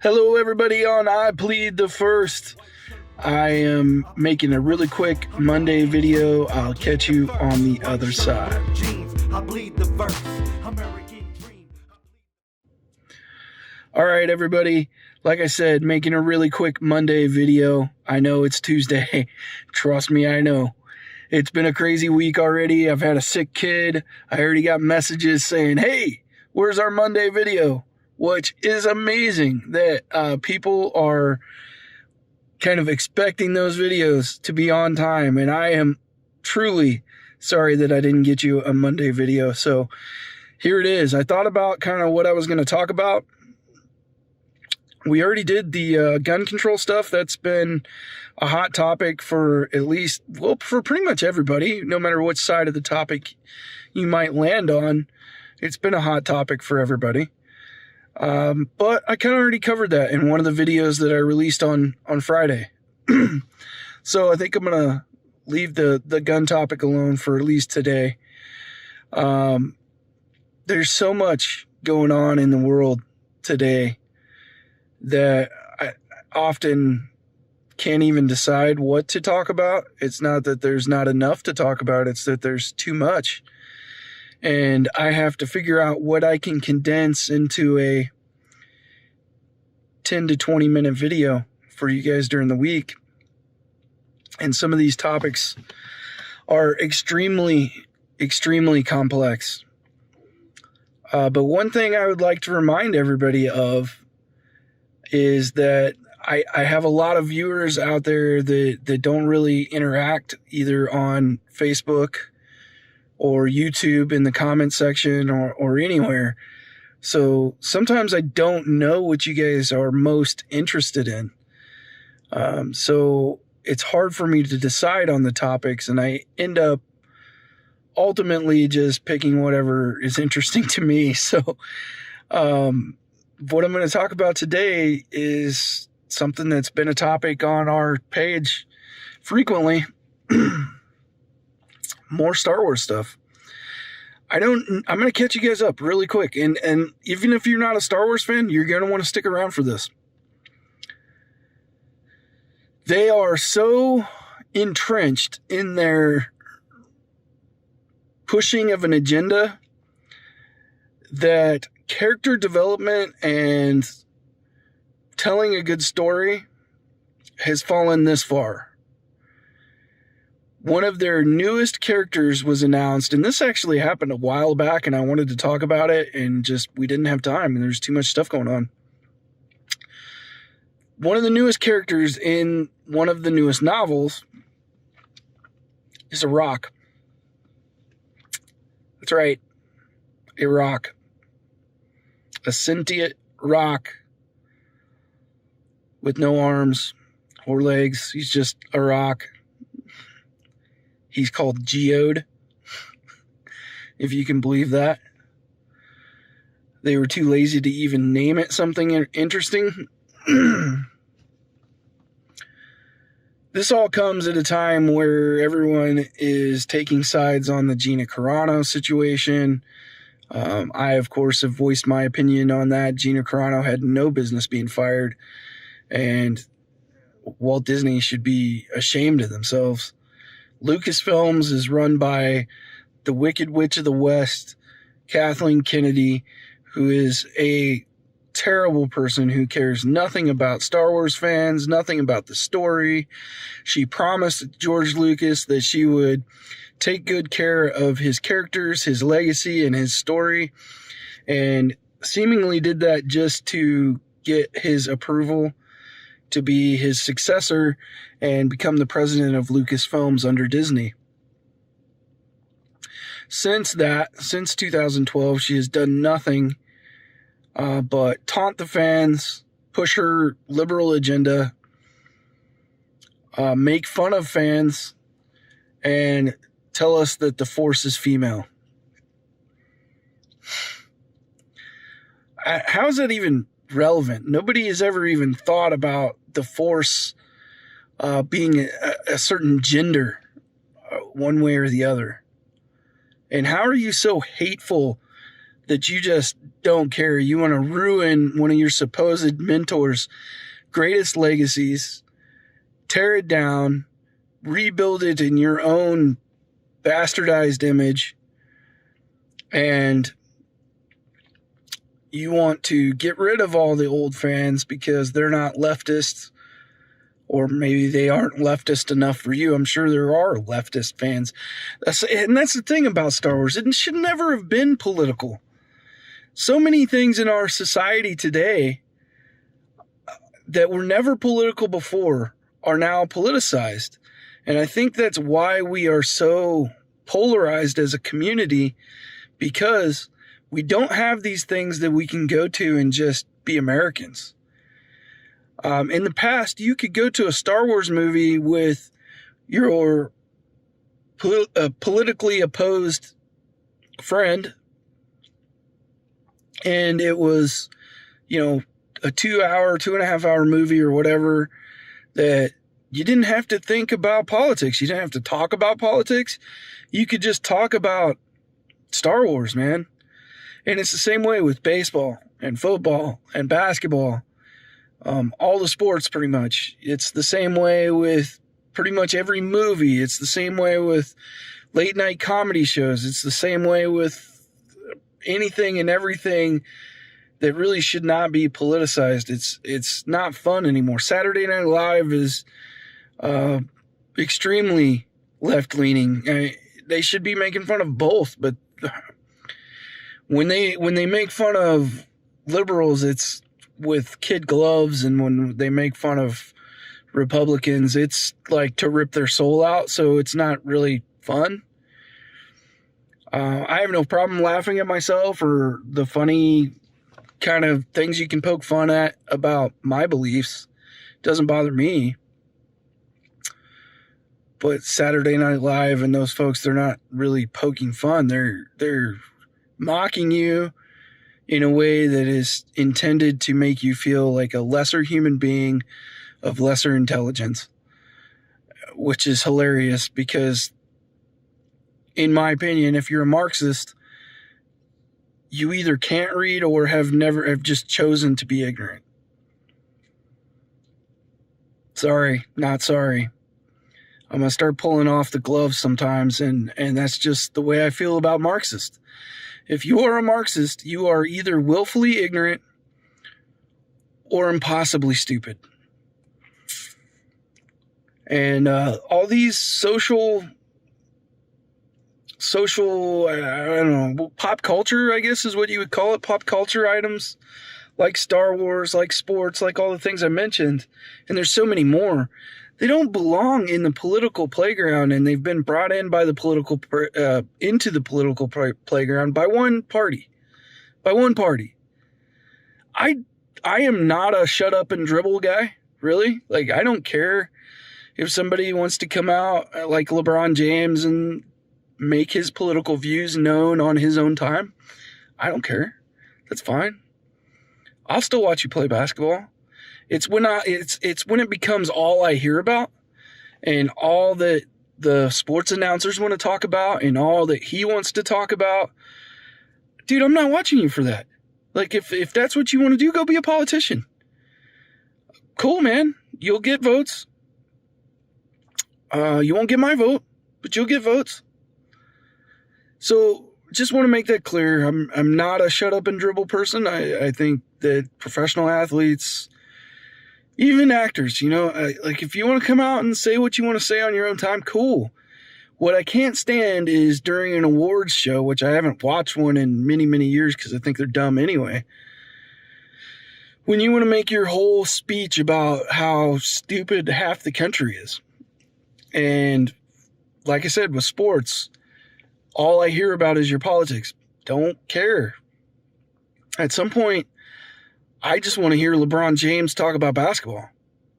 Hello everybody on I Plead the First. I am making a really quick Monday video. I'll catch you on the other side. Alright everybody, like I said, making a really quick Monday video. I know it's Tuesday. Trust me, I know. It's been a crazy week already. I've had a sick kid. I already got messages saying, hey, where's our Monday video? Which is amazing that people are kind of expecting those videos to be on time. And I am truly sorry that I didn't get you a Monday video. So here it is. I thought about kind of what I was going to talk about. We already did the gun control stuff. That's been a hot topic for at least, well, for pretty much everybody, no matter which side of the topic you might land on. It's been a hot topic for everybody. But I kind of already covered that in one of the videos that I released on Friday. So I think I'm going to leave the gun topic alone for at least today. There's so much going on in the world today that I often can't even decide what to talk about. It's not that there's not enough to talk about, it's that there's too much. And I have to figure out what I can condense into a 10 to 20 minute video for you guys during the week. And some of these topics are extremely, extremely complex. But one thing I would like to remind everybody of is that I have a lot of viewers out there that don't really interact either on Facebook or YouTube in the comment section or anywhere. So sometimes I don't know what you guys are most interested in. So it's hard for me to decide on the topics, and I end up ultimately just picking whatever is interesting to me. So what I'm going to talk about today is something that's been a topic on our page frequently. More Star Wars stuff. I'm going to catch you guys up really quick. And even if you're not a Star Wars fan, you're going to want to stick around for this. They are so entrenched in their pushing of an agenda that character development and telling a good story has fallen this far. One of their newest characters was announced, and this actually happened a while back, and I wanted to talk about it, and just we didn't have time, and there's too much stuff going on. One of the newest characters in one of the newest novels is a rock. That's right, a rock. A sentient rock with no arms or legs. He's just a rock. He's called Geode, if you can believe that. They were too lazy to even name it something interesting. This all comes at a time where everyone is taking sides on the Gina Carano situation. I, of course, have voiced my opinion on that. Gina Carano had no business being fired, and Walt Disney should be ashamed of themselves. Lucasfilms is run by the Wicked Witch of the West, Kathleen Kennedy, who is a terrible person who cares nothing about Star Wars fans, nothing about the story. She promised George Lucas that she would take good care of his characters, his legacy, and his story, and seemingly did that just to get his approval to be his successor and become the president of Lucasfilms under Disney. Since 2012, she has done nothing but taunt the fans, push her liberal agenda, make fun of fans, and tell us that the Force is female. How is that even relevant? Nobody has ever even thought about the Force being a certain gender, one way or the other. And how are you so hateful that you just don't care. You want to ruin one of your supposed mentors' greatest legacies, tear it down, rebuild it in your own bastardized image, and you want to get rid of all the old fans because they're not leftists, or maybe they aren't leftist enough for you. I'm sure there are leftist fans. That's the thing about Star Wars. It should never have been political. So many things in our society today that were never political before are now politicized. And I think that's why we are so polarized as a community, because we don't have these things that we can go to and just be Americans. In the past, you could go to a Star Wars movie with your politically opposed friend, and it was, a 2.5 hour movie or whatever, that you didn't have to think about politics. You didn't have to talk about politics. You could just talk about Star Wars, man. And it's the same way with baseball and football and basketball. All the sports, pretty much. It's the same way with pretty much every movie. It's the same way with late night comedy shows. It's the same way with anything and everything that really should not be politicized. It's not fun anymore. Saturday Night Live is extremely left-leaning. They should be making fun of both, but when they make fun of liberals, it's with kid gloves, and when they make fun of Republicans, it's like to rip their soul out, so it's not really fun. I have no problem laughing at myself or the funny kind of things you can poke fun at about my beliefs. It doesn't bother me. But Saturday Night Live and those folks, they're not really poking fun. They're mocking you in a way that is intended to make you feel like a lesser human being of lesser intelligence, which is hilarious because, in my opinion, if you're a Marxist, you either can't read or have just chosen to be ignorant. Sorry, not sorry. I'm going to start pulling off the gloves sometimes, and that's just the way I feel about Marxists. If you are a Marxist, you are either willfully ignorant or impossibly stupid. And all these social, I don't know, pop culture, I guess is what you would call it, pop culture items, like Star Wars, like sports, like all the things I mentioned, and there's so many more. They don't belong in the political playground, and they've been brought in by the political into the political playground by one party. By one party. I am not a shut up and dribble guy, really. Like, I don't care if somebody wants to come out like LeBron James and make his political views known on his own time. I don't care. That's fine. I'll still watch you play basketball. It's when it becomes all I hear about, and all that the sports announcers want to talk about, and all that he wants to talk about. Dude, I'm not watching you for that. Like, if that's what you want to do, go be a politician. Cool, man. You'll get votes. You won't get my vote, but you'll get votes. So just want to make that clear. I'm not a shut up and dribble person. I think that professional athletes, even actors, like, if you want to come out and say what you want to say on your own time, cool. What I can't stand is during an awards show, which I haven't watched one in many, many years because I think they're dumb anyway. When you want to make your whole speech about how stupid half the country is. And like I said, with sports, all I hear about is your politics. Don't care. At some point, I just want to hear LeBron James talk about basketball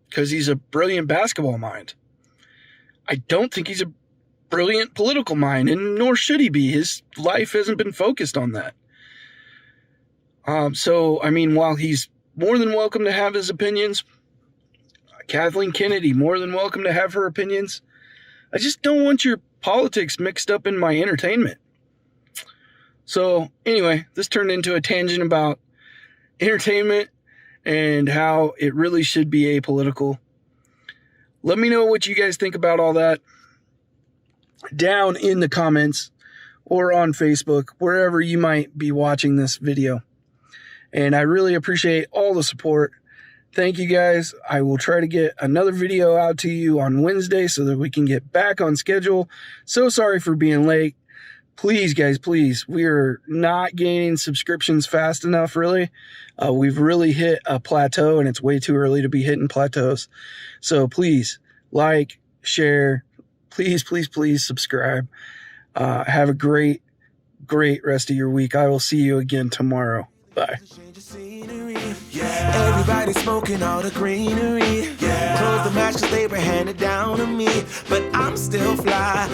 because he's a brilliant basketball mind. I don't think he's a brilliant political mind, and nor should he be. His life hasn't been focused on that. So, I mean, while he's more than welcome to have his opinions, Kathleen Kennedy, more than welcome to have her opinions, I just don't want your politics mixed up in my entertainment. So anyway, this turned into a tangent about entertainment and how it really should be apolitical. Let me know what you guys think about all that down in the comments or on Facebook, wherever you might be watching this video. And I really appreciate all the support. Thank you guys. I will try to get another video out to you on Wednesday so that we can get back on schedule. So sorry for being late. Please, guys, please. We are not gaining subscriptions fast enough, really. We've really hit a plateau, and it's way too early to be hitting plateaus. So please, like, share. Please, please, please subscribe. Have a great rest of your week. I will see you again tomorrow. Bye. Yeah. Everybody smoking all the greenery. Yeah. Close the match 'cause they were handed down to me. But I'm still fly,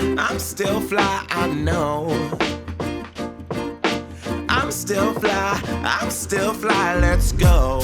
I know. I'm still fly, let's go.